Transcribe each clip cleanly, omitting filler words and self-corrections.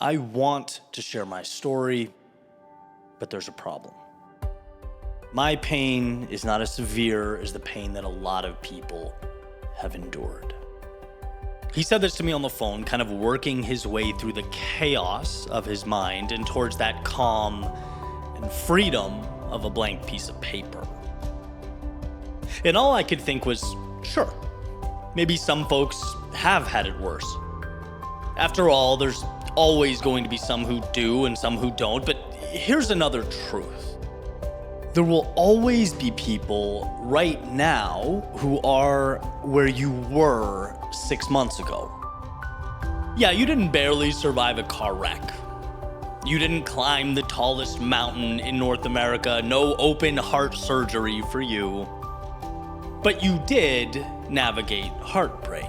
I want to share my story, but there's a problem. My pain is not as severe as the pain that a lot of people have endured. He said this to me on the phone, kind of working his way through the chaos of his mind and towards that calm and freedom of a blank piece of paper. And all I could think was, sure, maybe some folks have had it worse. After all, there's always going to be some who do and some who don't, but here's another truth. There will always be people right now who are where you were 6 months ago. Yeah, you didn't barely survive a car wreck. You didn't climb the tallest mountain in North America, no open heart surgery for you. But you did navigate heartbreak.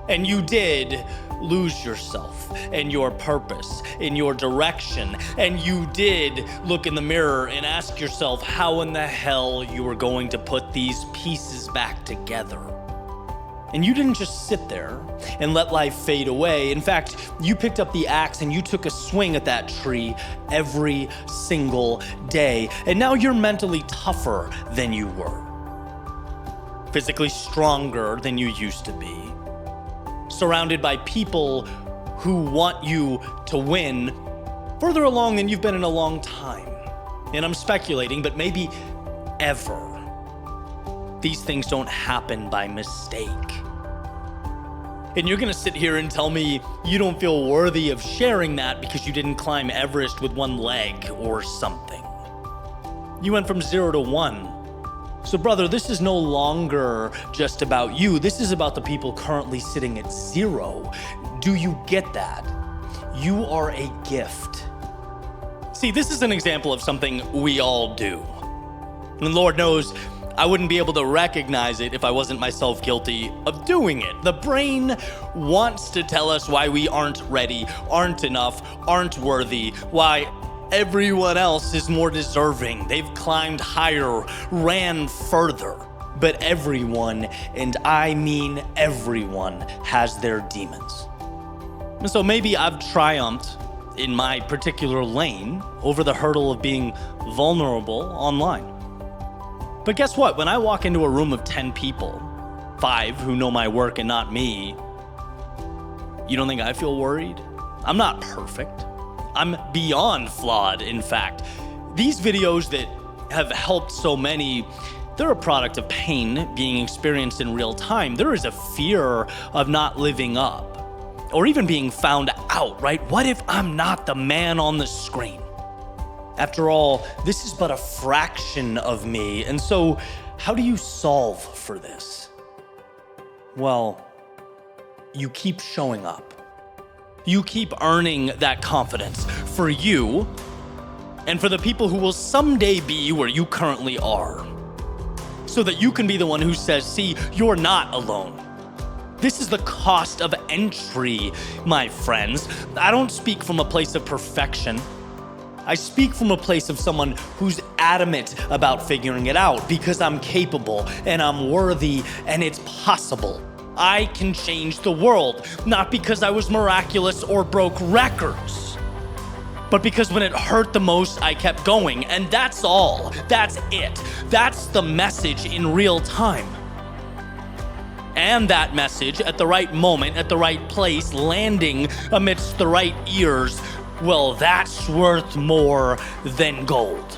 And you did lose yourself and your purpose in your direction. And you did look in the mirror and ask yourself how in the hell you were going to put these pieces back together. And you didn't just sit there and let life fade away. In fact, you picked up the axe and you took a swing at that tree every single day. And now you're mentally tougher than you were, physically stronger than you used to be, surrounded by people who want you to win, further along than you've been in a long time. And I'm speculating, but maybe ever. These things don't happen by mistake. And you're gonna sit here and tell me you don't feel worthy of sharing that because you didn't climb Everest with one leg or something. You went from 0 to 1. So brother, this is no longer just about you. This is about the people currently sitting at 0. Do you get that? You are a gift. See, this is an example of something we all do. And Lord knows, I wouldn't be able to recognize it if I wasn't myself guilty of doing it. The brain wants to tell us why we aren't ready, aren't enough, aren't worthy, why everyone else is more deserving. They've climbed higher, ran further. But everyone, and I mean everyone, has their demons. And so maybe I've triumphed in my particular lane over the hurdle of being vulnerable online. But guess what? When I walk into a room of 10 people, 5 who know my work and not me, you don't think I feel worried? I'm not perfect. I'm beyond flawed, in fact. These videos that have helped so many, they're a product of pain being experienced in real time. There is a fear of not living up or even being found out, right? What if I'm not the man on the screen? After all, this is but a fraction of me. And so how do you solve for this? Well, you keep showing up. You keep earning that confidence for you and for the people who will someday be where you currently are, so that you can be the one who says, see, you're not alone. This is the cost of entry, my friends. I don't speak from a place of perfection. I speak from a place of someone who's adamant about figuring it out because I'm capable and I'm worthy and it's possible. I can change the world, not because I was miraculous or broke records, but because when it hurt the most, I kept going. And that's all. That's it. That's the message in real time. And that message at the right moment, at the right place, landing amidst the right ears, well, that's worth more than gold.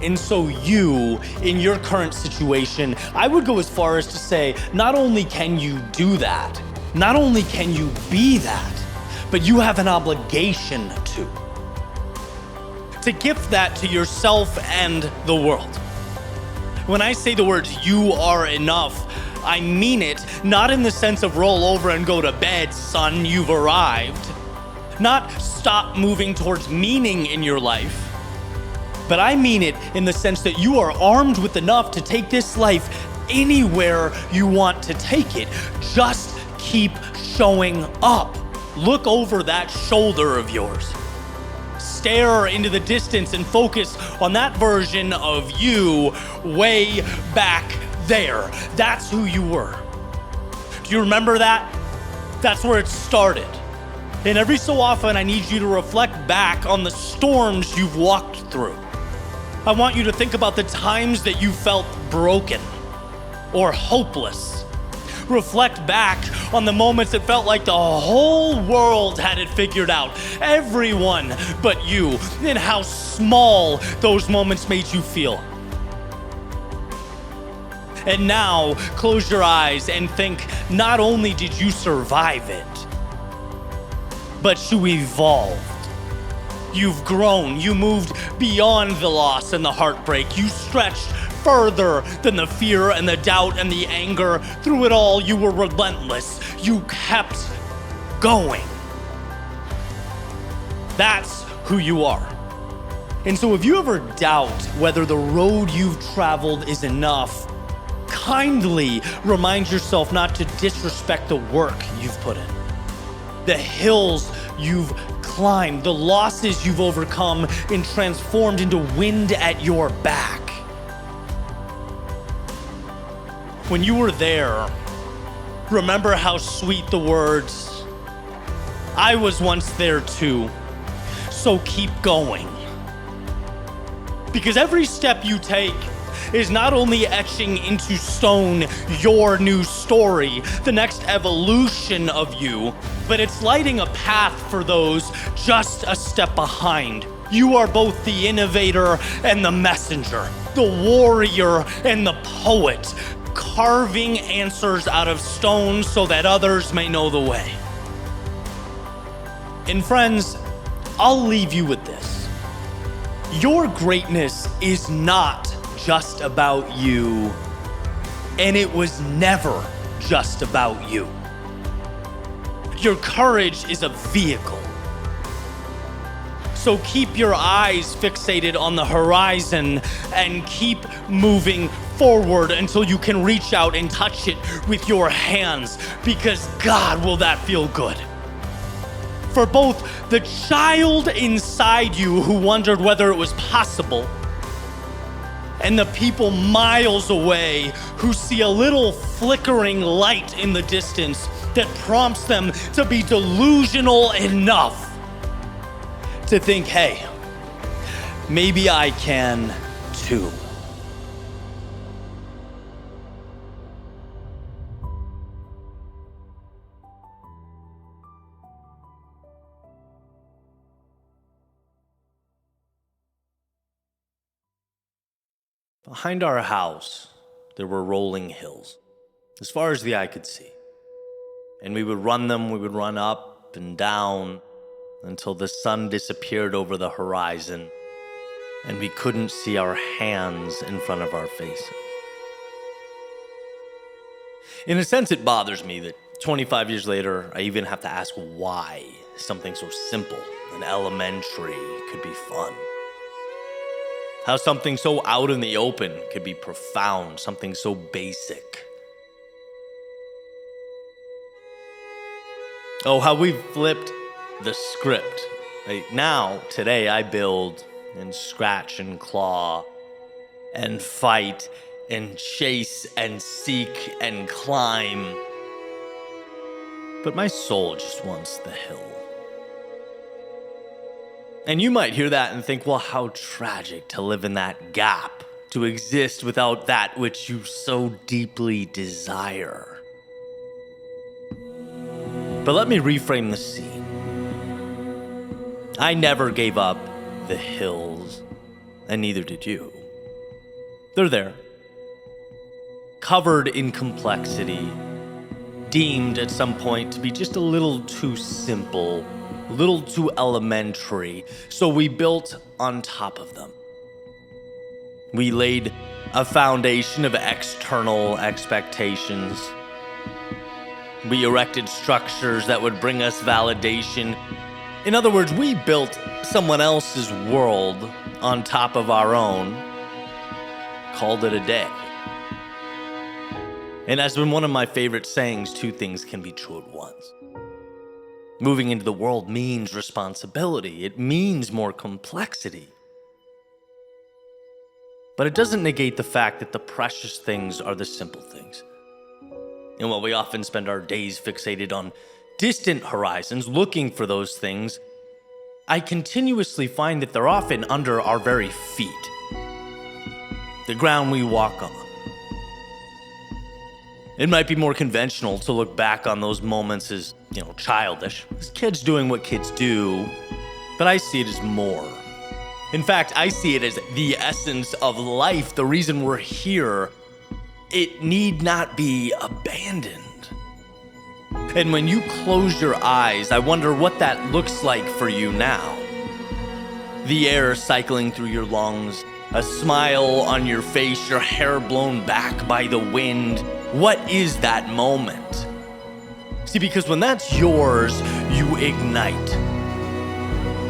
And so you, in your current situation, I would go as far as to say, not only can you do that, not only can you be that, but you have an obligation to gift that to yourself and the world. When I say the words, you are enough, I mean it, not in the sense of roll over and go to bed, son, you've arrived. Not stop moving towards meaning in your life. But I mean it in the sense that you are armed with enough to take this life anywhere you want to take it. Just keep showing up. Look over that shoulder of yours. Stare into the distance and focus on that version of you way back there. That's who you were. Do you remember that? That's where it started. And every so often, I need you to reflect back on the storms you've walked through. I want you to think about the times that you felt broken or hopeless. Reflect back on the moments that felt like the whole world had it figured out, everyone but you, and how small those moments made you feel. And now, close your eyes and think, not only did you survive it, but you evolved. You've grown. You moved beyond the loss and the heartbreak. You stretched further than the fear and the doubt and the anger. Through it all, you were relentless. You kept going. That's who you are. And so if you ever doubt whether the road you've traveled is enough, kindly remind yourself not to disrespect the work you've put in. The hills you've climbed, the losses you've overcome and transformed into wind at your back. When you were there, remember how sweet the words, "I was once there too, so keep going." Because every step you take is not only etching into stone your new story, the next evolution of you, but it's lighting a path for those just a step behind. You are both the innovator and the messenger, the warrior and the poet, carving answers out of stone so that others may know the way. And friends, I'll leave you with this. Your greatness is not just about you, and it was never just about you. Your courage is a vehicle. So keep your eyes fixated on the horizon and keep moving forward until you can reach out and touch it with your hands, because God, will that feel good. For both the child inside you who wondered whether it was possible, and the people miles away who see a little flickering light in the distance that prompts them to be delusional enough to think, hey, maybe I can too. Behind our house, there were rolling hills, as far as the eye could see. And we would run them, we would run up and down until the sun disappeared over the horizon and we couldn't see our hands in front of our faces. In a sense, it bothers me that 25 years later, I even have to ask why something so simple and elementary could be fun. How something so out in the open could be profound, something so basic. Oh, how we've flipped the script. Now, today, I build and scratch and claw and fight and chase and seek and climb. But my soul just wants the hill. And you might hear that and think, well, how tragic to live in that gap, to exist without that which you so deeply desire. But let me reframe the scene. I never gave up the hills, and neither did you. They're there, covered in complexity, deemed at some point to be just a little too simple, a little too elementary, so we built on top of them. We laid a foundation of external expectations. We erected structures that would bring us validation. In other words, we built someone else's world on top of our own, called it a day. And as been one of my favorite sayings, two things can be true at once. Moving into the world means responsibility. It means more complexity. But it doesn't negate the fact that the precious things are the simple things. And while we often spend our days fixated on distant horizons, looking for those things, I continuously find that they're often under our very feet, the ground we walk on. It might be more conventional to look back on those moments as, childish, as kids doing what kids do, but I see it as more. In fact, I see it as the essence of life, the reason we're here. It need not be abandoned. And when you close your eyes, I wonder what that looks like for you now. The air cycling through your lungs, a smile on your face, your hair blown back by the wind. What is that moment? See, because when that's yours, you ignite.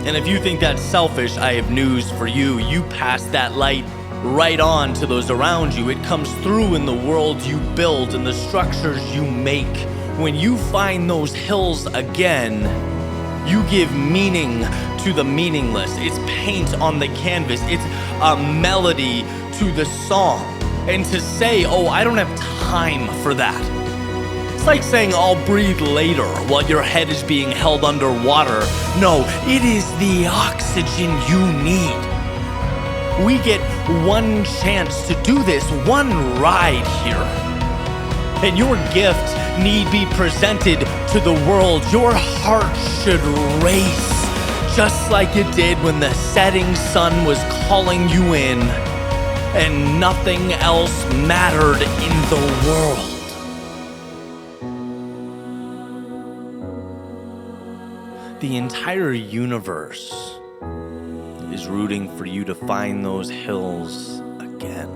And if you think that's selfish, I have news for you. You pass that light right on to those around you. It comes through in the world you build and the structures you make. When you find those hills again, you give meaning to the meaningless. It's paint on the canvas. It's a melody to the song. And to say, I don't have time for that. It's like saying, I'll breathe later while your head is being held underwater. No, it is the oxygen you need. We get one chance to do this, one ride here. And your gift need be presented to the world. Your heart should race just like it did when the setting sun was calling you in and nothing else mattered in the world. The entire universe is rooting for you to find those hills again.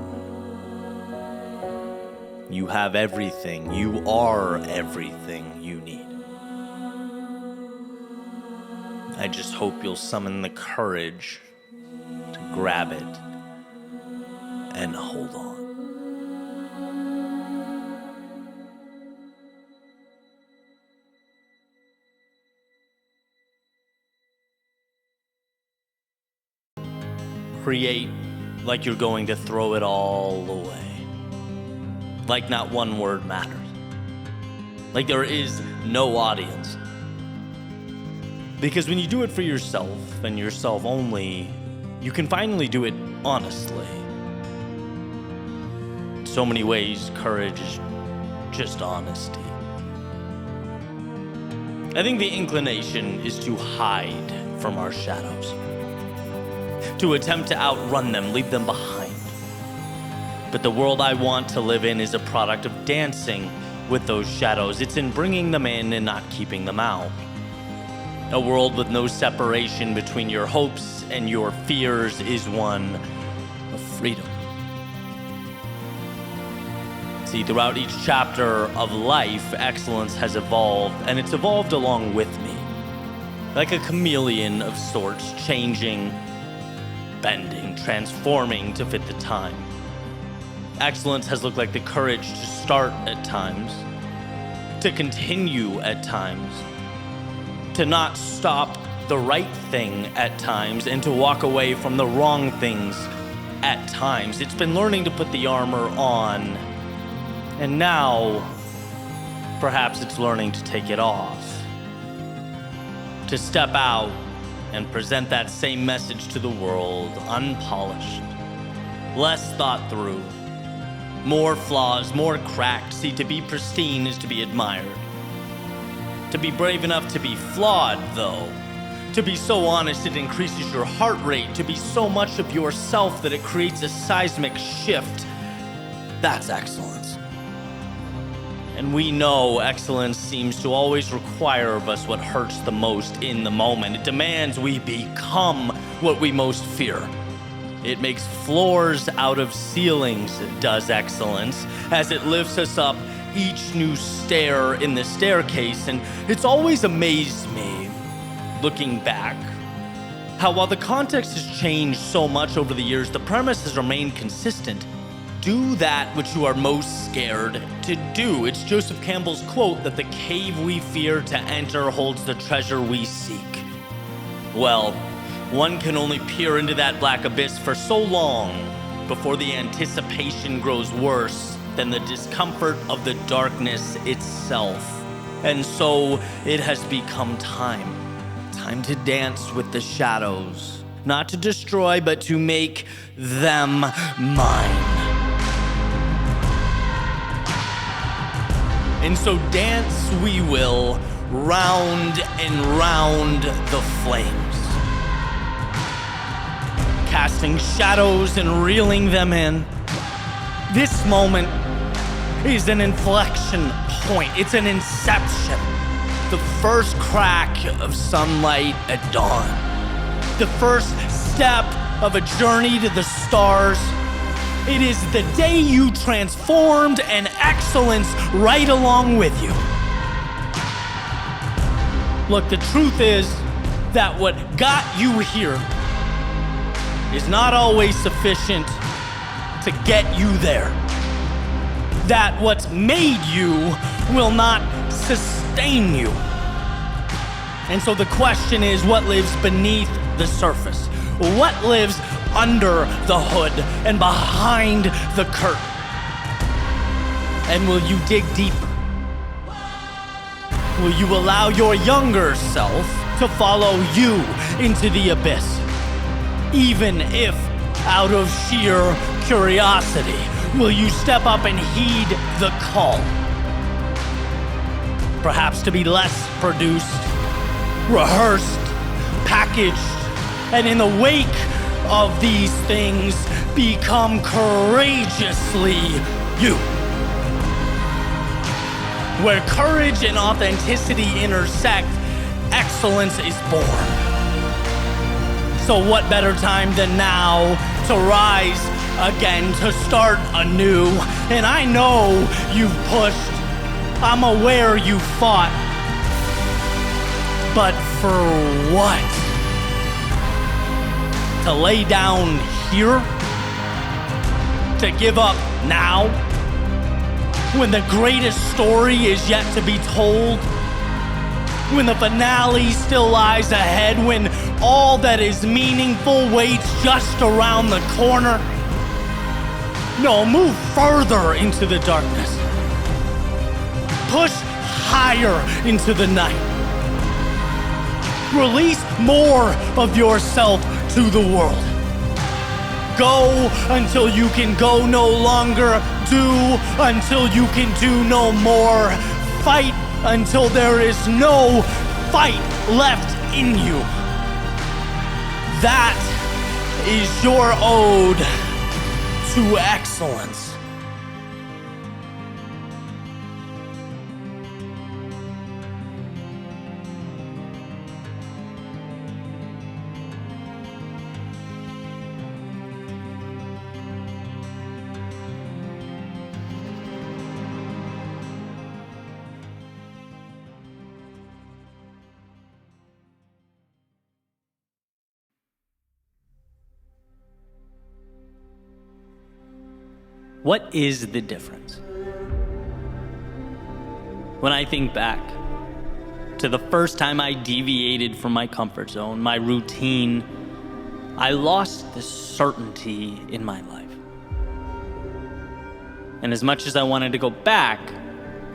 You have everything. You are everything you need. I just hope you'll summon the courage to grab it and hold on. Create like you're going to throw it all away. Like not one word matters. Like there is no audience. Because when you do it for yourself and yourself only, you can finally do it honestly. In so many ways, courage is just honesty. I think the inclination is to hide from our shadows, to attempt to outrun them, leave them behind. But the world I want to live in is a product of dancing with those shadows. It's in bringing them in and not keeping them out. A world with no separation between your hopes and your fears is one of freedom. See, throughout each chapter of life, excellence has evolved, and it's evolved along with me. Like a chameleon of sorts, changing, bending, transforming to fit the time. Excellence has looked like the courage to start at times, to continue at times, to not stop the right thing at times, and to walk away from the wrong things at times. It's been learning to put the armor on, and now perhaps it's learning to take it off, to step out and present that same message to the world, unpolished, less thought through, more flaws, more cracked. See, to be pristine is to be admired. To be brave enough to be flawed, though, to be so honest it increases your heart rate, to be so much of yourself that it creates a seismic shift, that's excellence. And we know excellence seems to always require of us what hurts the most in the moment. It demands we become what we most fear. It makes floors out of ceilings, does excellence, as it lifts us up each new stair in the staircase. And it's always amazed me, looking back, how while the context has changed so much over the years, the premise has remained consistent. Do that which you are most scared to do. It's Joseph Campbell's quote that the cave we fear to enter holds the treasure we seek. Well, one can only peer into that black abyss for so long before the anticipation grows worse than the discomfort of the darkness itself. And so it has become time to dance with the shadows, not to destroy, but to make them mine. And so dance we will, round and round the flames, casting shadows and reeling them in. This moment is an inflection point. It's an inception. The first crack of sunlight at dawn. The first step of a journey to the stars. It is the day you transformed, and excellence right along with you. Look, the truth is that what got you here is not always sufficient to get you there. That what's made you will not sustain you. And so the question is, what lives beneath the surface? What lives under the hood and behind the curtain? And will you dig deeper? Will you allow your younger self to follow you into the abyss? Even if, out of sheer curiosity, will you step up and heed the call? Perhaps to be less produced, rehearsed, packaged, and in the wake of these things, become courageously you. Where courage and authenticity intersect, excellence is born. So what better time than now to rise again, to start anew? And I know you've pushed, I'm aware you fought, but for what? To lay down here? To give up now? When the greatest story is yet to be told? When the finale still lies ahead? When all that is meaningful waits just around the corner? No, move further into the darkness. Push higher into the night. Release more of yourself to the world. Go until you can go no longer. Do until you can do no more. Fight until there is no fight left in you. That is your ode to excellence. What is the difference? When I think back to the first time I deviated from my comfort zone, my routine, I lost the certainty in my life. And as much as I wanted to go back,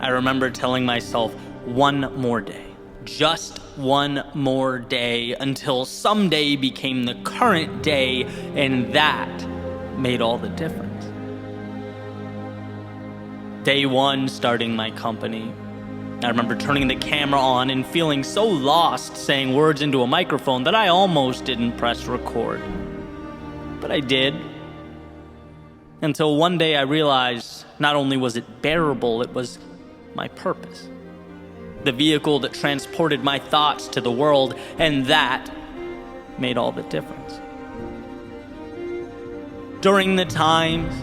I remember telling myself, one more day, just one more day, until someday became the current day, and that made all the difference. Day one, starting my company, I remember turning the camera on and feeling so lost saying words into a microphone that I almost didn't press record. But I did. Until one day I realized not only was it bearable, it was my purpose. The vehicle that transported my thoughts to the world, and that made all the difference. During the times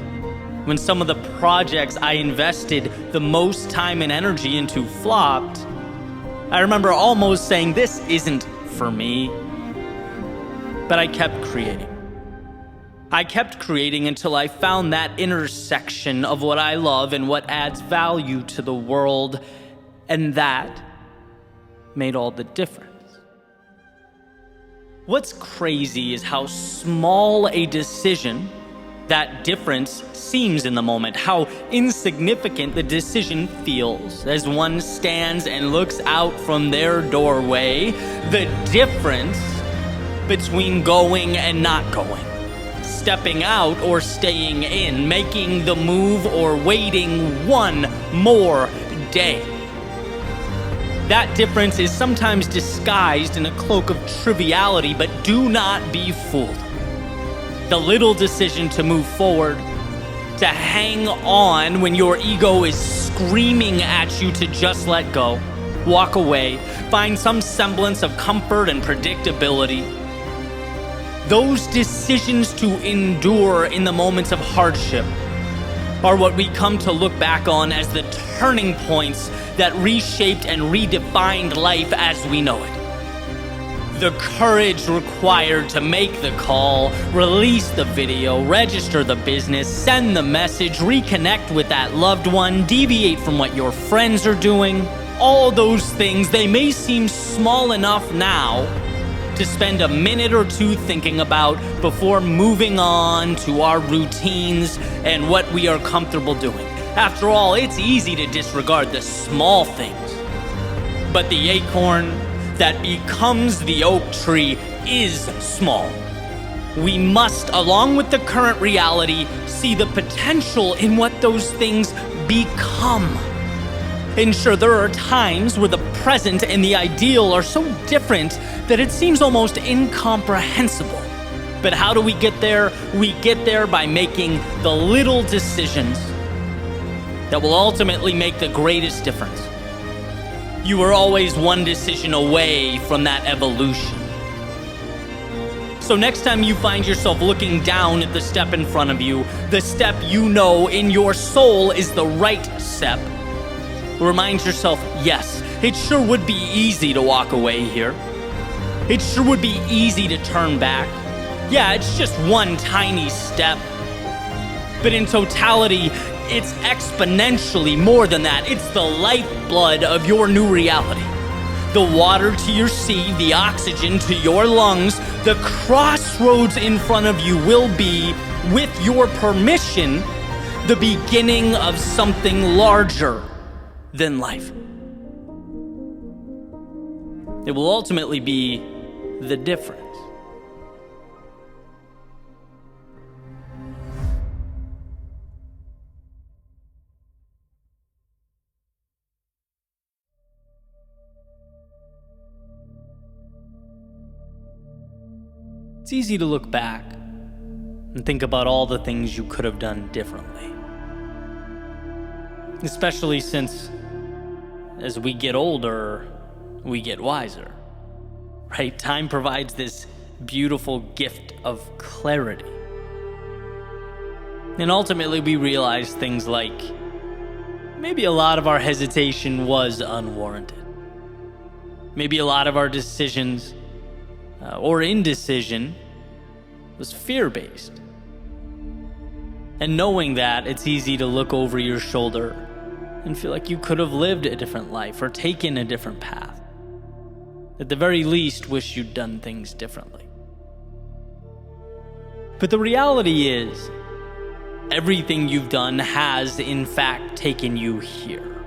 when some of the projects I invested the most time and energy into flopped, I remember almost saying, this isn't for me. But I kept creating. I kept creating until I found that intersection of what I love and what adds value to the world, and that made all the difference. What's crazy is how small a decision That difference seems in the moment, how insignificant the decision feels as one stands and looks out from their doorway. The difference between going and not going, stepping out or staying in, making the move or waiting one more day. That difference is sometimes disguised in a cloak of triviality, but do not be fooled. The little decision to move forward, to hang on when your ego is screaming at you to just let go, walk away, find some semblance of comfort and predictability. Those decisions to endure in the moments of hardship are what we come to look back on as the turning points that reshaped and redefined life as we know it. The courage required to make the call, release the video, register the business, send the message, reconnect with that loved one, deviate from what your friends are doing. All those things, they may seem small enough now to spend a minute or two thinking about before moving on to our routines and what we are comfortable doing. After all, it's easy to disregard the small things, but the acorn that becomes the oak tree is small. We must, along with the current reality, see the potential in what those things become. And sure, there are times where the present and the ideal are so different that it seems almost incomprehensible. But how do we get there? We get there by making the little decisions that will ultimately make the greatest difference. You are always one decision away from that evolution. So next time you find yourself looking down at the step in front of you, the step you know in your soul is the right step, remind yourself, yes, it sure would be easy to walk away here. It sure would be easy to turn back. Yeah, it's just one tiny step. But in totality, it's exponentially more than that. It's the lifeblood of your new reality. The water to your seed, the oxygen to your lungs, the crossroads in front of you will be, with your permission, the beginning of something larger than life. It will ultimately be the difference. It's easy to look back and think about all the things you could have done differently. Especially since, as we get older, we get wiser, right? Time provides this beautiful gift of clarity. And ultimately, we realize things like maybe a lot of our hesitation was unwarranted. Maybe a lot of our decisions or indecision was fear-based. And knowing that, it's easy to look over your shoulder and feel like you could have lived a different life or taken a different path. At the very least, wish you'd done things differently. But the reality is, everything you've done has, in fact, taken you here,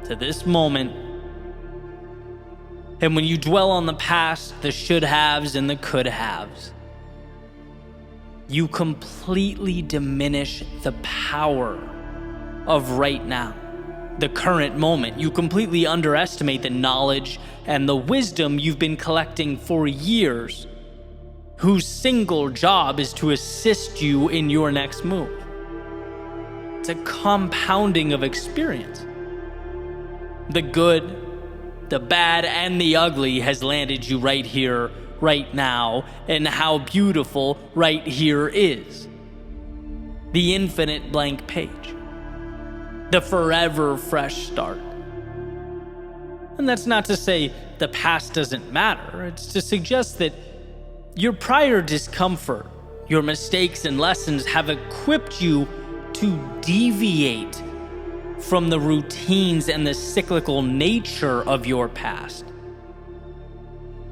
to this moment. And when you dwell on the past, the should-haves and the could-haves, you completely diminish the power of right now, the current moment. You completely underestimate the knowledge and the wisdom you've been collecting for years, whose single job is to assist you in your next move. It's a compounding of experience. The good, the bad, and the ugly has landed you right here, right now, and how beautiful right here is. The infinite blank page. The forever fresh start. And that's not to say the past doesn't matter. It's to suggest that your prior discomfort, your mistakes and lessons have equipped you to deviate from the routines and the cyclical nature of your past.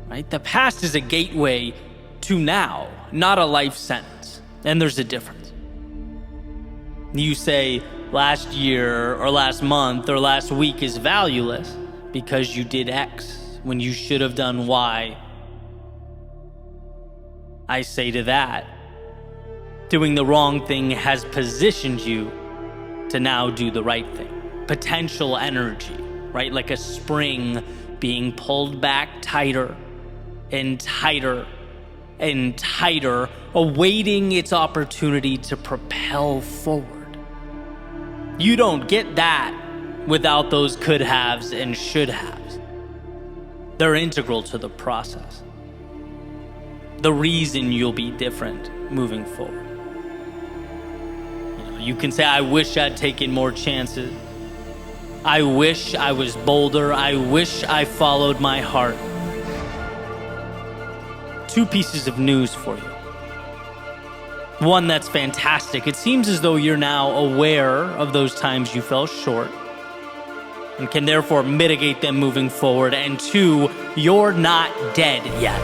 Right? The past is a gateway to now, not a life sentence. And there's a difference. You say last year or last month or last week is valueless because you did X when you should have done Y. I say to that, doing the wrong thing has positioned you to now do the right thing. Potential energy, right? Like a spring being pulled back tighter and tighter and tighter, awaiting its opportunity to propel forward. You don't get that without those could haves and should haves. They're integral to the process. The reason you'll be different moving forward. You can say, I wish I'd taken more chances. I wish I was bolder. I wish I followed my heart. Two pieces of news for you. One that's fantastic. It seems as though you're now aware of those times you fell short and can therefore mitigate them moving forward. And two, you're not dead yet.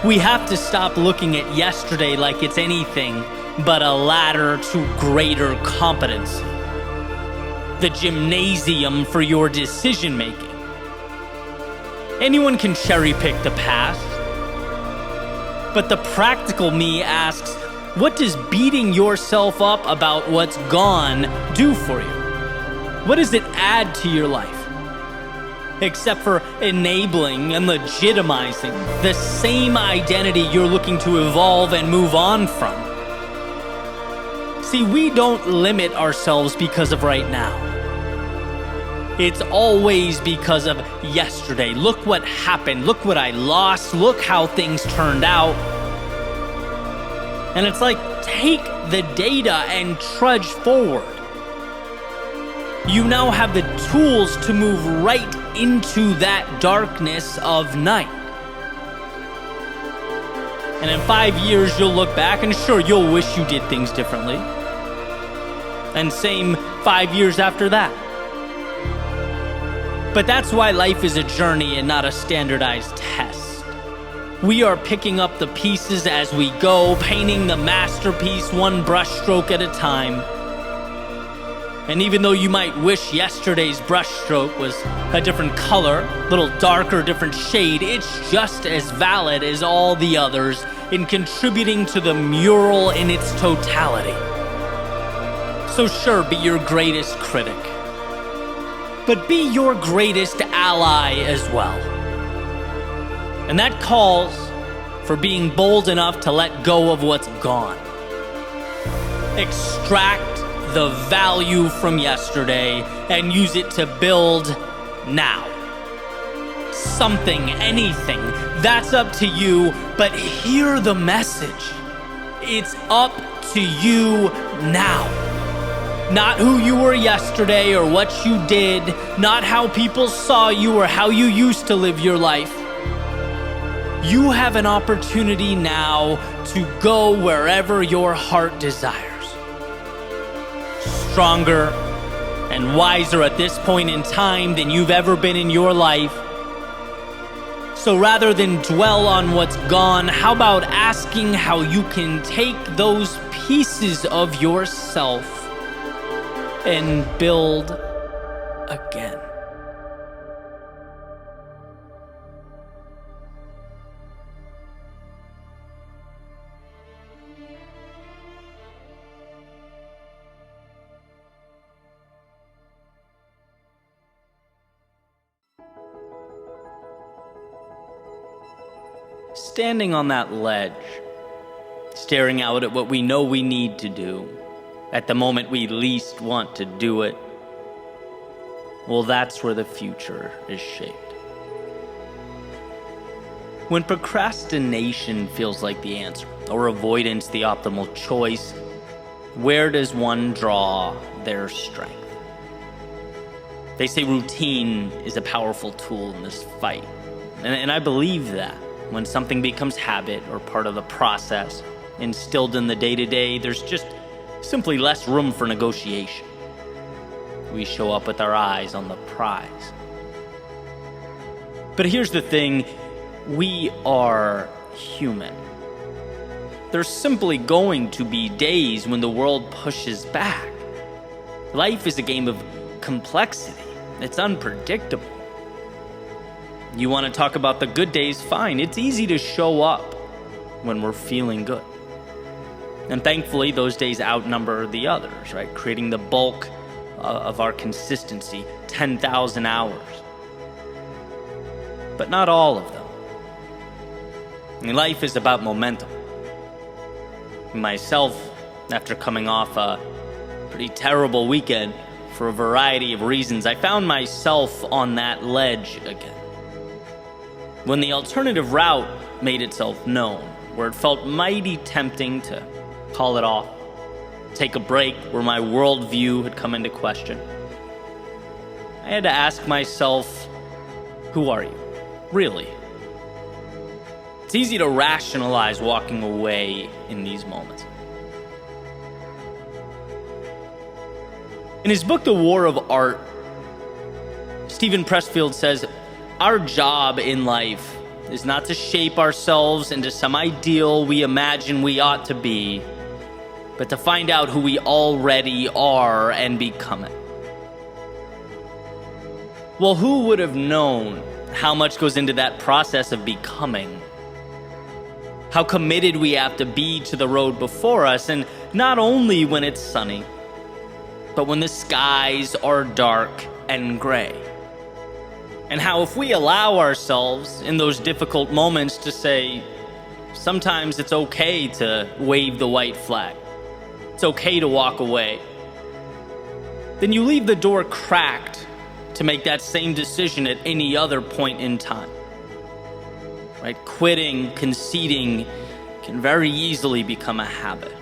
We have to stop looking at yesterday like it's anything but a ladder to greater competency. The gymnasium for your decision making. Anyone can cherry pick the past. But the practical me asks, what does beating yourself up about what's gone do for you? What does it add to your life? Except for enabling and legitimizing the same identity you're looking to evolve and move on from. See, we don't limit ourselves because of right now. It's always because of yesterday. Look what happened. Look what I lost. Look how things turned out. And it's like, take the data and trudge forward. You now have the tools to move right into that darkness of night. And in 5 years, you'll look back and sure, you'll wish you did things differently. And same 5 years after that. But that's why life is a journey and not a standardized test. We are picking up the pieces as we go, painting the masterpiece one brushstroke at a time. And even though you might wish yesterday's brushstroke was a different color, a little darker, different shade, it's just as valid as all the others in contributing to the mural in its totality. So sure, be your greatest critic. But be your greatest ally as well. And that calls for being bold enough to let go of what's gone. Extract the value from yesterday and use it to build now. Something, anything, that's up to you, but hear the message. It's up to you now. Not who you were yesterday or what you did, not how people saw you or how you used to live your life. You have an opportunity now to go wherever your heart desires. Stronger and wiser at this point in time than you've ever been in your life. So rather than dwell on what's gone, how about asking how you can take those pieces of yourself and build again. Standing on that ledge, staring out at what we know we need to do, at the moment we least want to do it, well, that's where the future is shaped. When procrastination feels like the answer, or avoidance the optimal choice, where does one draw their strength? They say routine is a powerful tool in this fight. And I believe that. When something becomes habit or part of the process, instilled in the day-to-day, there's just simply less room for negotiation. We show up with our eyes on the prize. But here's the thing, we are human. there's simply going to be days when the world pushes back. Life is a game of complexity. It's unpredictable. You want to talk about the good days? Fine. It's easy to show up when we're feeling good. And thankfully, those days outnumber the others, right? Creating the bulk of our consistency, 10,000 hours. But not all of them. Life is about momentum. Myself, after coming off a pretty terrible weekend for a variety of reasons, I found myself on that ledge again. When the alternative route made itself known, where it felt mighty tempting to call it off, take a break, where my worldview had come into question, I had to ask myself, who are you? Really? It's easy to rationalize walking away in these moments. In his book, The War of Art, Stephen Pressfield says, our job in life is not to shape ourselves into some ideal we imagine we ought to be, but to find out who we already are and become it. Well, who would have known how much goes into that process of becoming? How committed we have to be to the road before us, and not only when it's sunny, but when the skies are dark and gray. And how if we allow ourselves in those difficult moments to say, sometimes it's okay to wave the white flag, it's okay to walk away, then you leave the door cracked to make that same decision at any other point in time. Right? Quitting, conceding can very easily become a habit.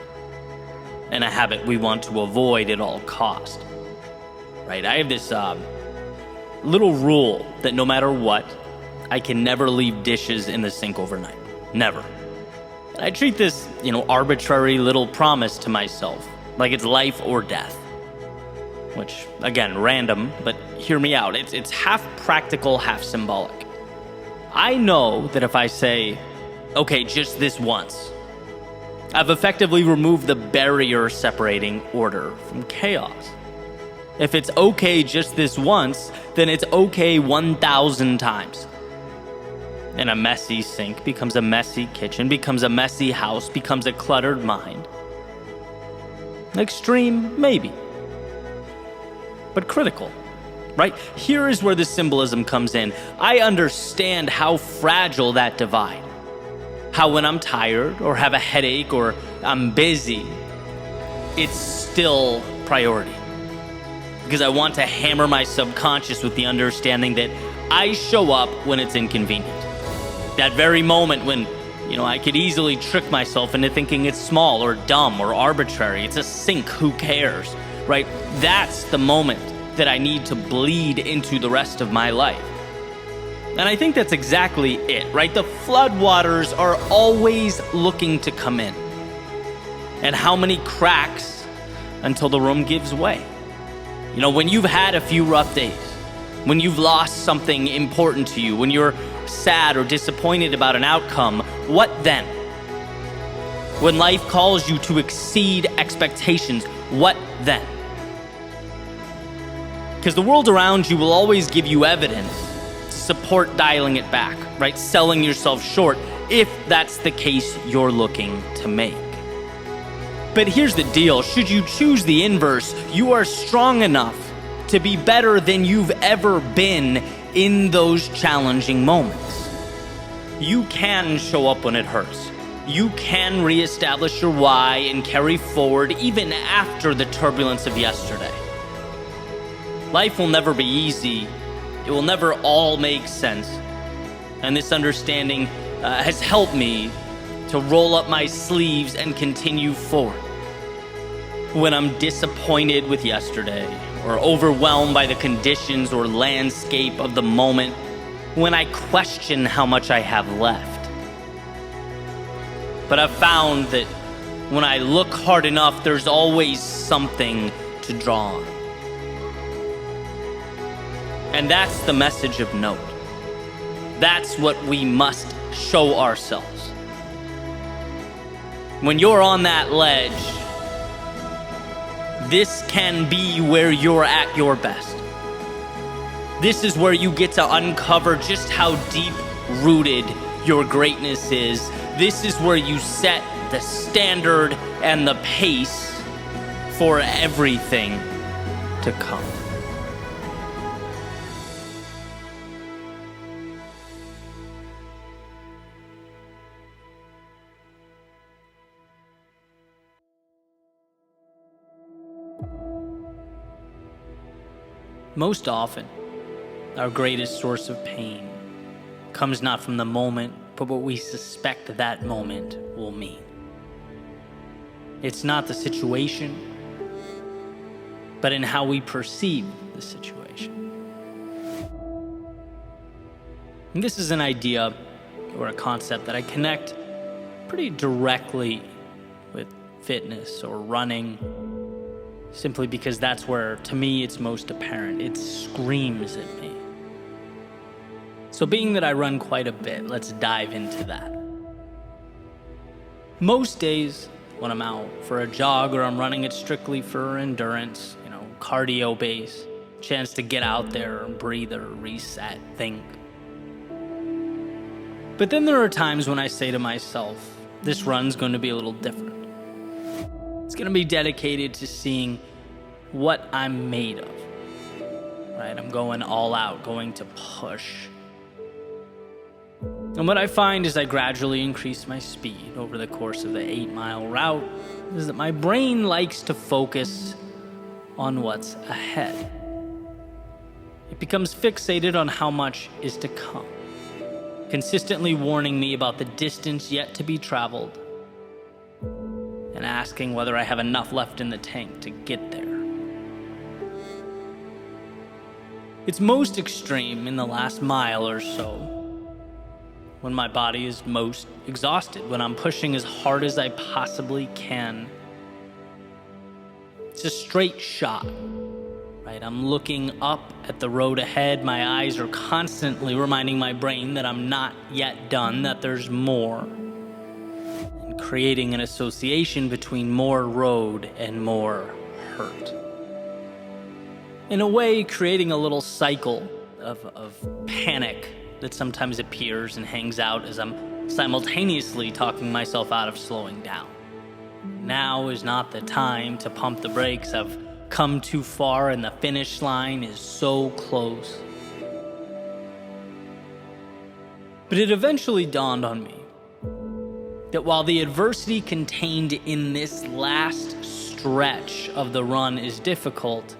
And a habit we want to avoid at all cost. Right? I have this little rule that no matter what, I can never leave dishes in the sink overnight. Never. And I treat this, arbitrary little promise to myself like it's life or death. Which, again, random, but hear me out. It's half practical, half symbolic. I know that if I say, okay, just this once, I've effectively removed the barrier separating order from chaos. If it's okay just this once, then it's okay 1,000 times. And a messy sink becomes a messy kitchen, becomes a messy house, becomes a cluttered mind. Extreme, maybe. But critical. Right? Here is where the symbolism comes in. I understand how fragile that divide. How when I'm tired or have a headache or I'm busy, it's still priority. Because I want to hammer my subconscious with the understanding that I show up when it's inconvenient. That very moment when, I could easily trick myself into thinking it's small or dumb or arbitrary. It's a sink, who cares? Right? That's the moment that I need to bleed into the rest of my life. And I think that's exactly it, right? The floodwaters are always looking to come in. And how many cracks until the room gives way? When you've had a few rough days, when you've lost something important to you, when you're sad or disappointed about an outcome, what then? When life calls you to exceed expectations, what then? Because the world around you will always give you evidence to support dialing it back, right? Selling yourself short, if that's the case you're looking to make. But here's the deal. Should you choose the inverse, you are strong enough to be better than you've ever been in those challenging moments. You can show up when it hurts. You can reestablish your why and carry forward even after the turbulence of yesterday. Life will never be easy. It will never all make sense. And this understanding has helped me to roll up my sleeves and continue forward. When I'm disappointed with yesterday, or overwhelmed by the conditions or landscape of the moment, when I question how much I have left. But I've found that when I look hard enough, there's always something to draw on. And that's the message of note. That's what we must show ourselves. when you're on that ledge, this can be where you're at your best. This is where you get to uncover just how deep-rooted your greatness is. This is where you set the standard and the pace for everything to come. Most often, our greatest source of pain comes not from the moment, but what we suspect that moment will mean. It's not the situation, but in how we perceive the situation. And this is an idea or a concept that I connect pretty directly with fitness or running, simply because that's where, to me, it's most apparent. It screams at me. So being that I run quite a bit, let's dive into that. Most days when I'm out for a jog or I'm running it strictly for endurance, cardio base, chance to get out there and breathe or reset, think. But then there are times when I say to myself, this run's going to be a little different. It's going to be dedicated to seeing what I'm made of, right? I'm going all out, going to push. And what I find as I gradually increase my speed over the course of the 8-mile route is that my brain likes to focus on what's ahead. It becomes fixated on how much is to come, consistently warning me about the distance yet to be traveled and asking whether I have enough left in the tank to get there. It's most extreme in the last mile or so, when my body is most exhausted, when I'm pushing as hard as I possibly can. It's a straight shot, right? I'm looking up at the road ahead. My eyes are constantly reminding my brain that I'm not yet done, that there's more, and creating an association between more road and more hurt. In a way, creating a little cycle of panic that sometimes appears and hangs out as I'm simultaneously talking myself out of slowing down. Now is not the time to pump the brakes. I've come too far and the finish line is so close. But it eventually dawned on me that while the adversity contained in this last stretch of the run is difficult,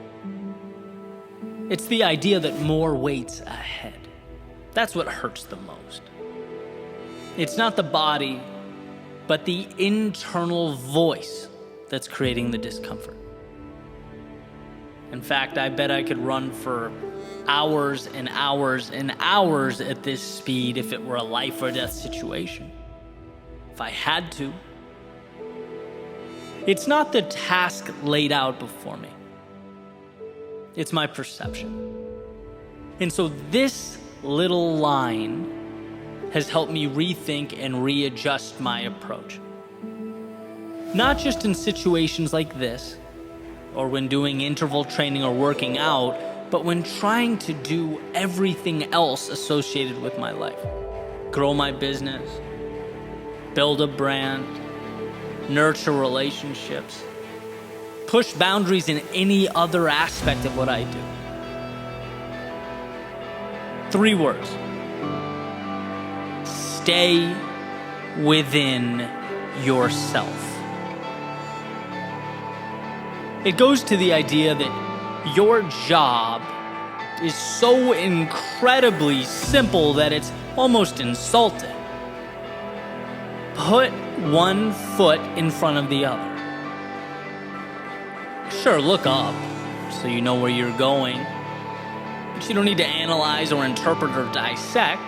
it's the idea that more waits ahead. That's what hurts the most. It's not the body, but the internal voice that's creating the discomfort. In fact, I bet I could run for hours and hours and hours at this speed if it were a life or death situation. If I had to. It's not the task laid out before me. It's my perception. And so this little line has helped me rethink and readjust my approach. Not just in situations like this, or when doing interval training or working out, but when trying to do everything else associated with my life. Grow my business, build a brand, nurture relationships, push boundaries in any other aspect of what I do. 3 words. Stay within yourself. It goes to the idea that your job is so incredibly simple that it's almost insulting. Put one foot in front of the other. Sure, look up so you know where you're going, but you don't need to analyze or interpret or dissect.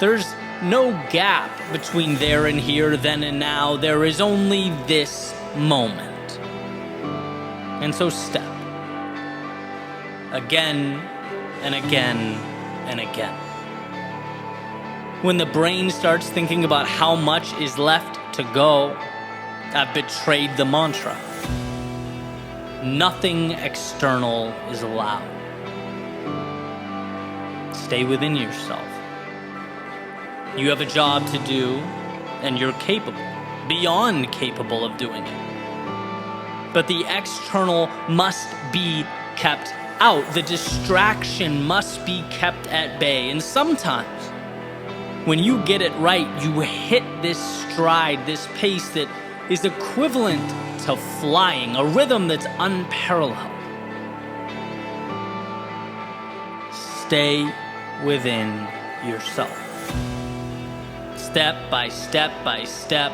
There's no gap between there and here, then and now. There is only this moment. And so step. Again and again and again. When the brain starts thinking about how much is left to to go, I've betrayed the mantra. Nothing external is allowed. Stay within yourself. You have a job to do, and you're capable, beyond capable of doing it. But the external must be kept out. The distraction must be kept at bay. And sometimes, when you get it right, you hit this stride, this pace that is equivalent to flying, a rhythm that's unparalleled. Stay within yourself. Step by step by step,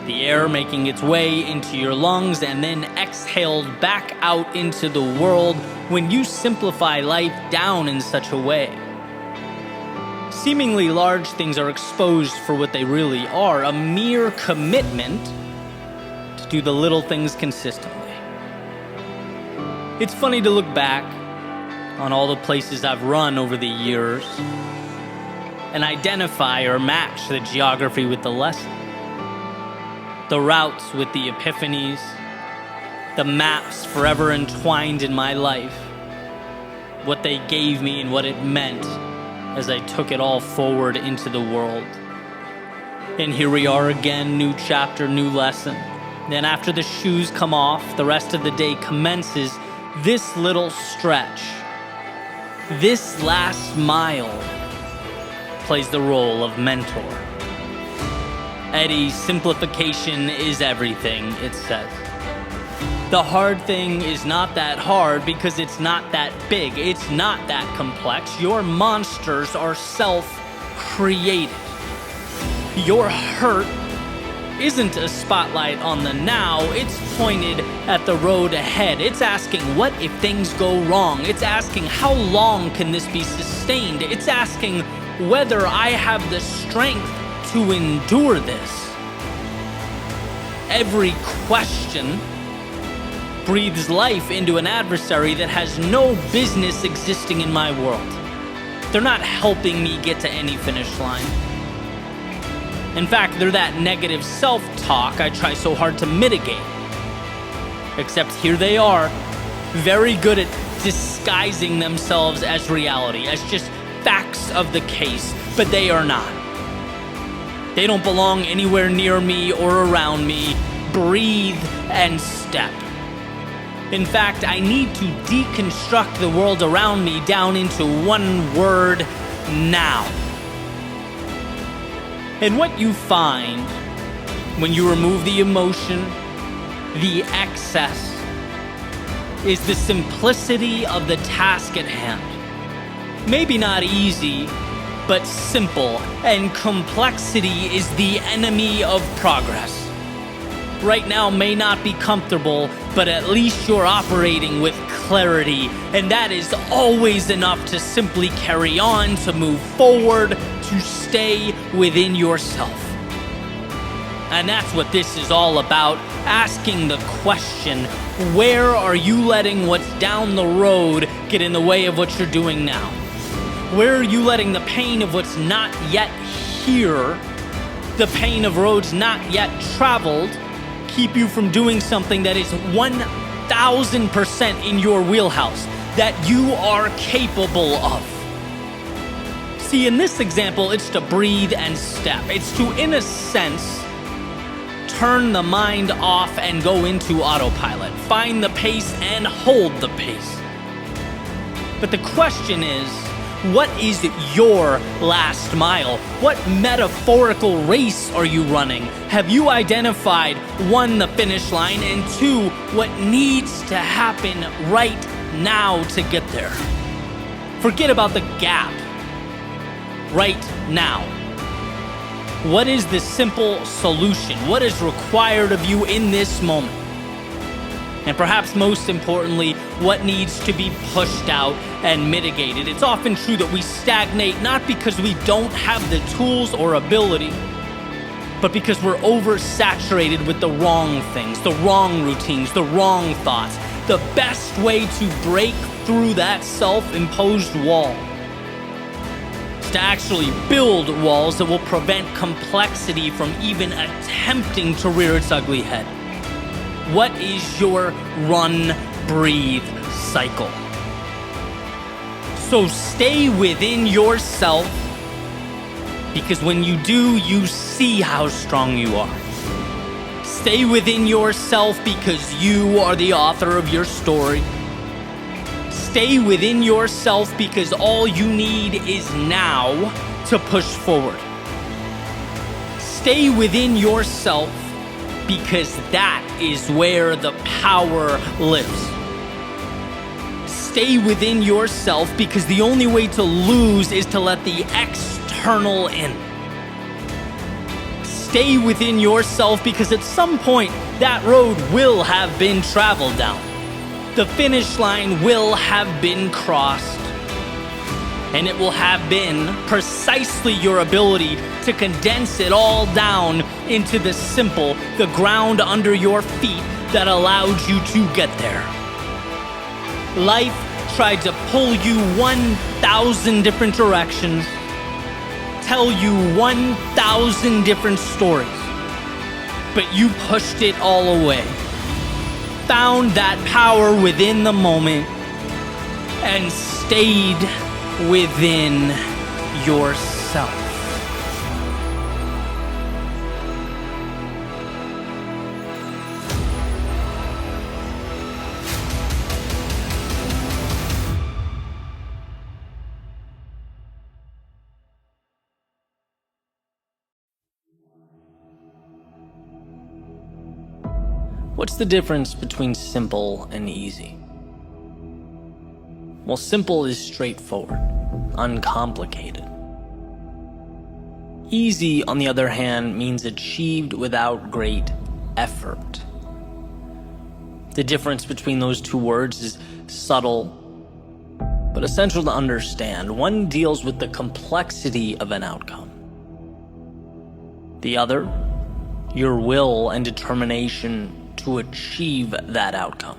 the air making its way into your lungs and then exhaled back out into the world when you simplify life down in such a way. Seemingly large things are exposed for what they really are, a mere commitment to do the little things consistently. It's funny to look back on all the places I've run over the years and identify or match the geography with the lesson. The routes with the epiphanies, the maps forever entwined in my life, what they gave me and what it meant as I took it all forward into the world. And here we are again, new chapter, new lesson. Then after the shoes come off, the rest of the day commences this little stretch. This last mile plays the role of mentor. Eddie, simplification is everything, it says. The hard thing is not that hard because it's not that big. It's not that complex. Your monsters are self-created. Your hurt isn't a spotlight on the now. It's pointed at the road ahead. It's asking, what if things go wrong? It's asking, how long can this be sustained? It's asking whether I have the strength to endure this. Every question breathes life into an adversary that has no business existing in my world. They're not helping me get to any finish line. In fact, they're that negative self-talk I try so hard to mitigate. Except here they are, very good at disguising themselves as reality, as just facts of the case, but they are not. They don't belong anywhere near me or around me. Breathe and step. In fact, I need to deconstruct the world around me down into one word: now. And what you find when you remove the emotion, the excess, is the simplicity of the task at hand. Maybe not easy, but simple, and complexity is the enemy of progress. Right now may not be comfortable, but at least you're operating with clarity, and that is always enough to simply carry on, to move forward, to stay within yourself. And that's what this is all about, asking the question, where are you letting what's down the road get in the way of what you're doing now? Where are you letting the pain of what's not yet here, the pain of roads not yet traveled, keep you from doing something that is 1,000% in your wheelhouse, that you are capable of? See, in this example, it's to breathe and step. It's to, in a sense, turn the mind off and go into autopilot. Find the pace and hold the pace. But the question is, what is your last mile? What metaphorical race are you running? Have you identified, one, the finish line, and two, what needs to happen right now to get there? Forget about the gap. Right now. What is the simple solution? What is required of you in this moment? And perhaps most importantly, what needs to be pushed out and mitigated? It's often true that we stagnate not because we don't have the tools or ability, but because we're oversaturated with the wrong things, the wrong routines, the wrong thoughts. The best way to break through that self-imposed wall is to actually build walls that will prevent complexity from even attempting to rear its ugly head. What is your run, breathe cycle? So stay within yourself, because when you do, you see how strong you are. Stay within yourself because you are the author of your story. Stay within yourself because all you need is now to push forward. Stay within yourself because that is where the power lives. Stay within yourself because the only way to lose is to let the external in. Stay within yourself because at some point that road will have been traveled down. The finish line will have been crossed. And it will have been precisely your ability to condense it all down into the simple, the ground under your feet that allowed you to get there. Life tried to pull you 1,000 different directions, tell you 1,000 different stories, but you pushed it all away, found that power within the moment, and stayed within yourself. What's the difference between simple and easy? Well, simple is straightforward, uncomplicated. Easy, on the other hand, means achieved without great effort. The difference between those two words is subtle, but essential to understand. One deals with the complexity of an outcome. The other, your will and determination to achieve that outcome.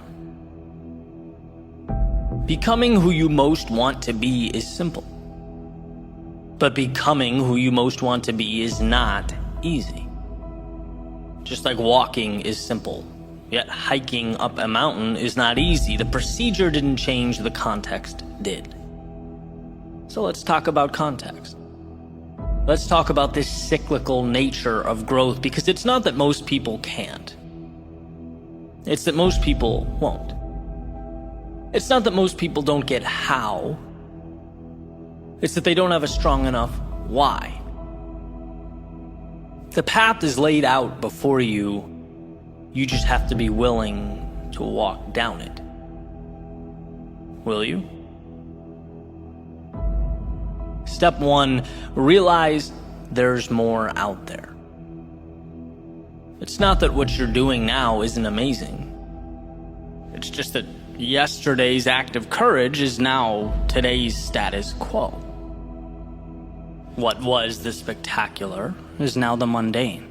Becoming who you most want to be is simple. But becoming who you most want to be is not easy. Just like walking is simple, yet hiking up a mountain is not easy. The procedure didn't change, the context did. So let's talk about context. Let's talk about this cyclical nature of growth, because it's not that most people can't. It's that most people won't. It's not that most people don't get how. It's that they don't have a strong enough why. The path is laid out before you. You just have to be willing to walk down it. Will you? Step 1, realize there's more out there. It's not that what you're doing now isn't amazing. It's just that yesterday's act of courage is now today's status quo. What was the spectacular is now the mundane.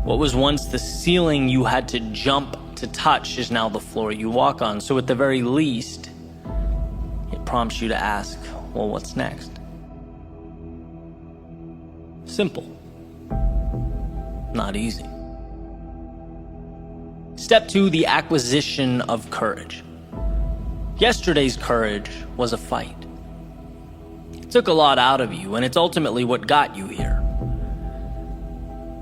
What was once the ceiling you had to jump to touch is now the floor you walk on. So at the very least, it prompts you to ask, well, what's next? Simple. Not easy. Step 2, the acquisition of courage. Yesterday's courage was a fight. It took a lot out of you, and it's ultimately what got you here.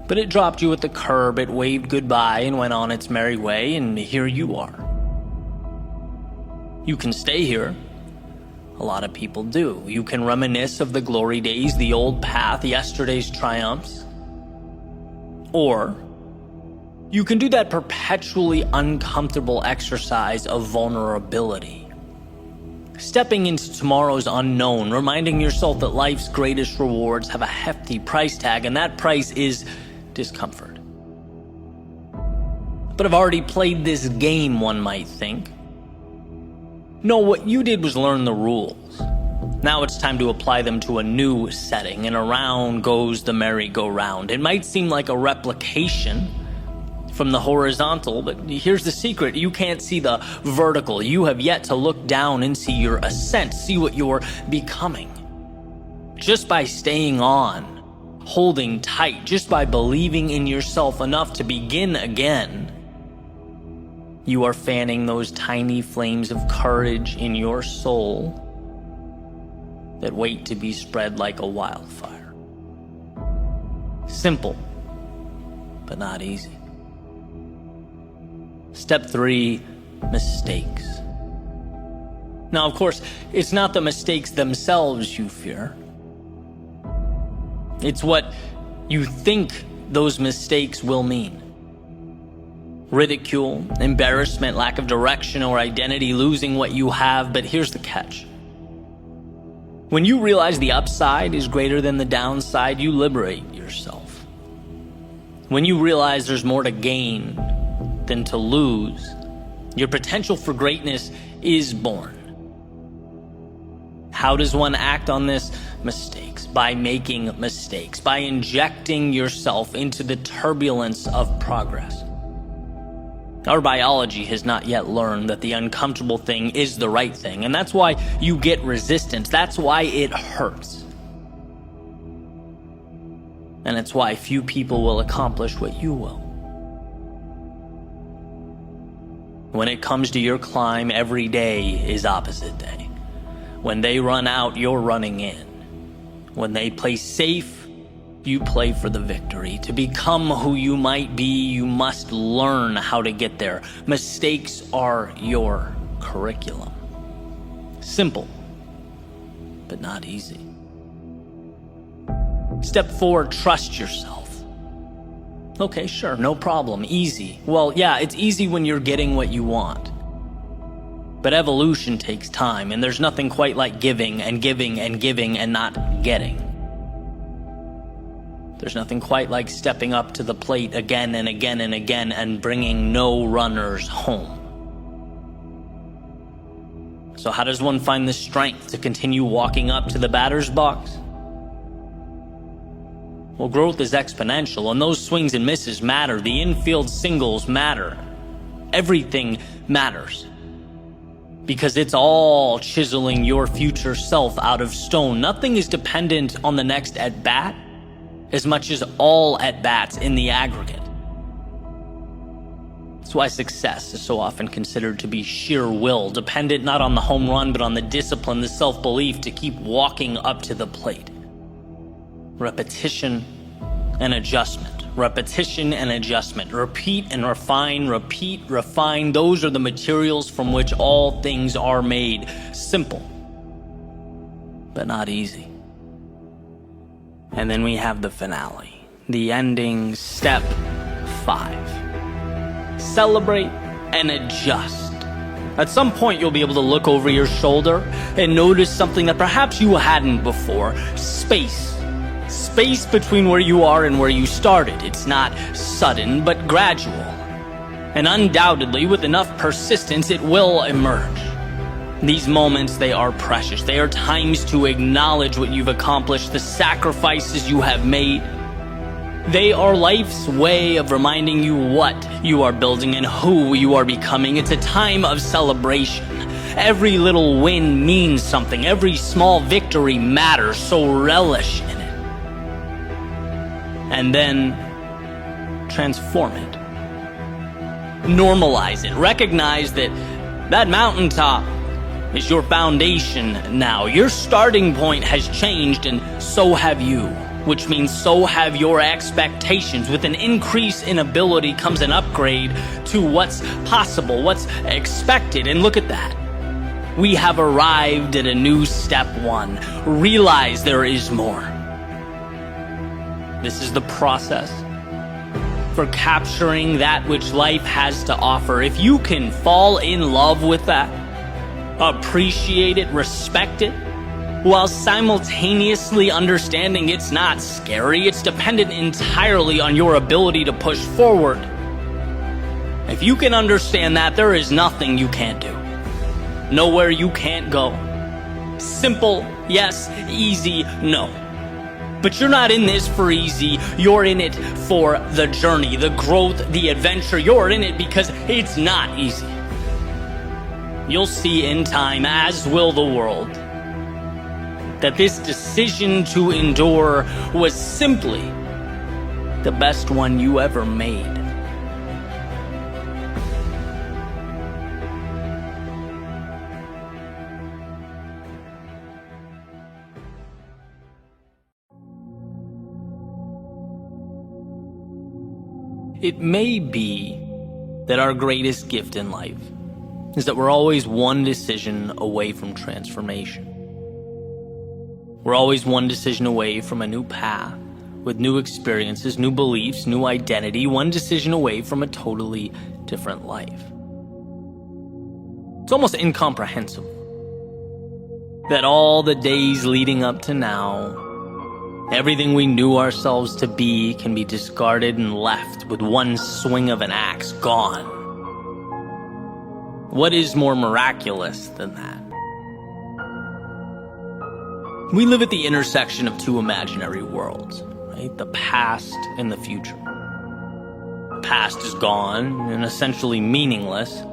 But it dropped you at the curb, it waved goodbye and went on its merry way, and here you are. You can stay here. A lot of people do. You can reminisce of the glory days, the old path, yesterday's triumphs. Or you can do that perpetually uncomfortable exercise of vulnerability. Stepping into tomorrow's unknown, reminding yourself that life's greatest rewards have a hefty price tag, and that price is discomfort. But I've already played this game, one might think. No, what you did was learn the rules. Now it's time to apply them to a new setting, and around goes the merry-go-round. It might seem like a replication from the horizontal, but here's the secret. You can't see the vertical. You have yet to look down and see your ascent, see what you're becoming. just by staying on, holding tight, just by believing in yourself enough to begin again, you are fanning those tiny flames of courage in your soul that wait to be spread like a wildfire. Simple, but not easy. Step 3, mistakes. Now, of course, it's not the mistakes themselves you fear. It's what you think those mistakes will mean. Ridicule, embarrassment, lack of direction or identity, losing what you have. But here's the catch. When you realize the upside is greater than the downside, you liberate yourself. When you realize there's more to gain than to lose, your potential for greatness is born. How does one act on this? Mistakes. By making mistakes. By injecting yourself into the turbulence of progress. Our biology has not yet learned that the uncomfortable thing is the right thing, and that's why you get resistance. That's why it hurts. And it's why few people will accomplish what you will. When it comes to your climb, every day is opposite day. When they run out, you're running in. When they play safe, you play for the victory. To become who you might be, you must learn how to get there. Mistakes are your curriculum. Simple, but not easy. Step 4, trust yourself. Okay, sure, no problem, easy. Well, yeah, it's easy when you're getting what you want. But evolution takes time, and there's nothing quite like giving and giving and giving and not getting. There's nothing quite like stepping up to the plate again and again and again and bringing no runners home. So how does one find the strength to continue walking up to the batter's box? Well, growth is exponential, and those swings and misses matter. The infield singles matter. Everything matters. Because it's all chiseling your future self out of stone. Nothing is dependent on the next at-bat as much as all at-bats in the aggregate. That's why success is so often considered to be sheer will, dependent not on the home run, but on the discipline, the self-belief to keep walking up to the plate. Repetition and adjustment. Repetition and adjustment. Repeat and refine. Repeat, refine. Those are the materials from which all things are made. Simple, but not easy. And then we have the finale, the ending, step 5. Celebrate and adjust. At some point, you'll be able to look over your shoulder and notice something that perhaps you hadn't before. Space. Space between where you are and where you started. It's not sudden, but gradual. And undoubtedly, with enough persistence, it will emerge. These moments, they are precious. They are times to acknowledge what you've accomplished, the sacrifices you have made. They are life's way of reminding you what you are building and who you are becoming. It's a time of celebration. Every little win means something. Every small victory matters, so relish in it. And then transform it. Normalize it. Recognize that mountaintop is your foundation now. Your starting point has changed, and so have you, which means so have your expectations. With an increase in ability comes an upgrade to what's possible, what's expected. And look at that. We have arrived at a new step 1. Realize there is more. This is the process for capturing that which life has to offer. If you can fall in love with that, appreciate it, respect it, while simultaneously understanding it's not scary, it's dependent entirely on your ability to push forward. If you can understand that, there is nothing you can't do. Nowhere you can't go. Simple, yes. Easy, no. But you're not in this for easy. You're in it for the journey, the growth, the adventure. You're in it because it's not easy. You'll see in time, as will the world. that this decision to endure was simply the best one you ever made. It may be that our greatest gift in life is that we're always one decision away from transformation. We're always one decision away from a new path, with new experiences, new beliefs, new identity, one decision away from a totally different life. It's almost incomprehensible that all the days leading up to now, everything we knew ourselves to be can be discarded and left with one swing of an axe, gone. What is more miraculous than that? We live at the intersection of two imaginary worlds, right? The past and the future. The past is gone and essentially meaningless.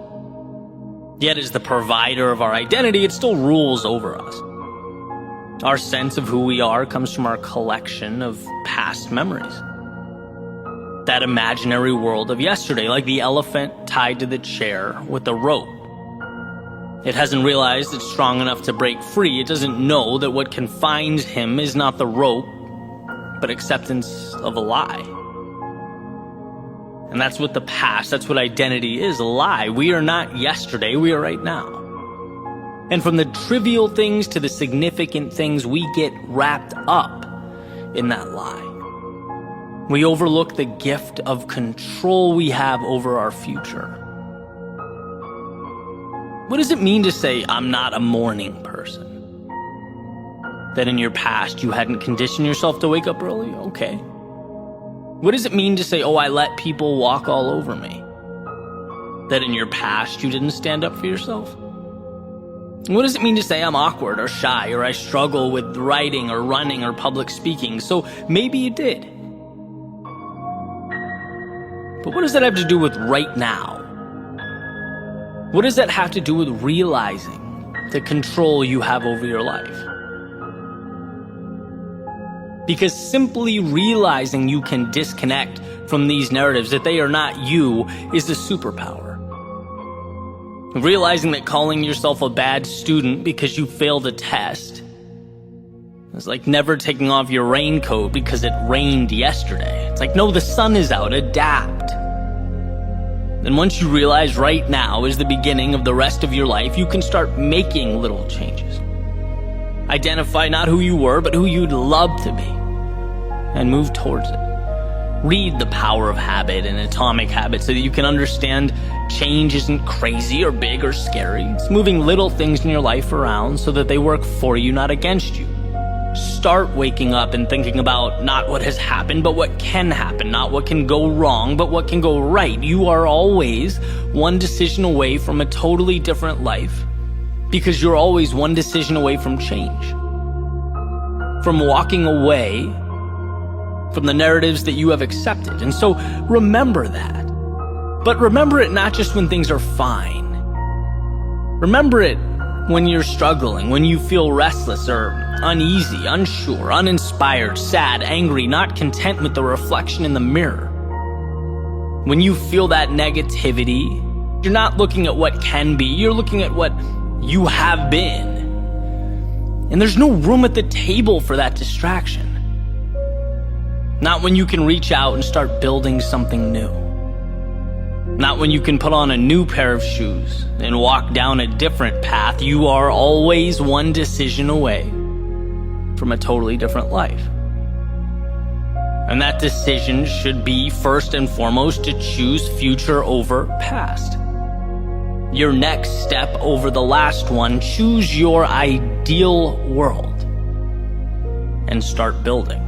Yet as the provider of our identity, it still rules over us. Our sense of who we are comes from our collection of past memories. That imaginary world of yesterday, like the elephant tied to the chair with a rope. It hasn't realized it's strong enough to break free. It doesn't know that what confines him is not the rope, but acceptance of a lie. And that's what the past, that's what identity is, a lie. We are not yesterday, we are right now. And from the trivial things to the significant things, we get wrapped up in that lie. We overlook the gift of control we have over our future. What does it mean to say, I'm not a morning person? That in your past you hadn't conditioned yourself to wake up early? Okay. What does it mean to say, I let people walk all over me? That in your past you didn't stand up for yourself? What does it mean to say I'm awkward or shy or I struggle with writing or running or public speaking? So maybe you did. But what does that have to do with right now? What does that have to do with realizing the control you have over your life? Because simply realizing you can disconnect from these narratives, that they are not you, is a superpower. Realizing that calling yourself a bad student because you failed a test is like never taking off your raincoat because it rained yesterday. It's like, no, the sun is out, adapt. And once you realize right now is the beginning of the rest of your life, you can start making little changes. Identify not who you were, but who you'd love to be, and move towards it. Read The Power of Habit and Atomic Habits so that you can understand change isn't crazy or big or scary. It's moving little things in your life around so that they work for you, not against you. Start waking up and thinking about not what has happened, but what can happen. Not what can go wrong, but what can go right. You are always one decision away from a totally different life because you're always one decision away from change. From walking away from the narratives that you have accepted. And so remember that. But remember it not just when things are fine. Remember it when you're struggling, when you feel restless or uneasy, unsure, uninspired, sad, angry, not content with the reflection in the mirror. When you feel that negativity, you're not looking at what can be, you're looking at what you have been. And there's no room at the table for that distraction. Not when you can reach out and start building something new. Not when you can put on a new pair of shoes and walk down a different path. You are always one decision away from a totally different life. And that decision should be first and foremost to choose future over past. Your next step over the last one. Choose your ideal world and start building.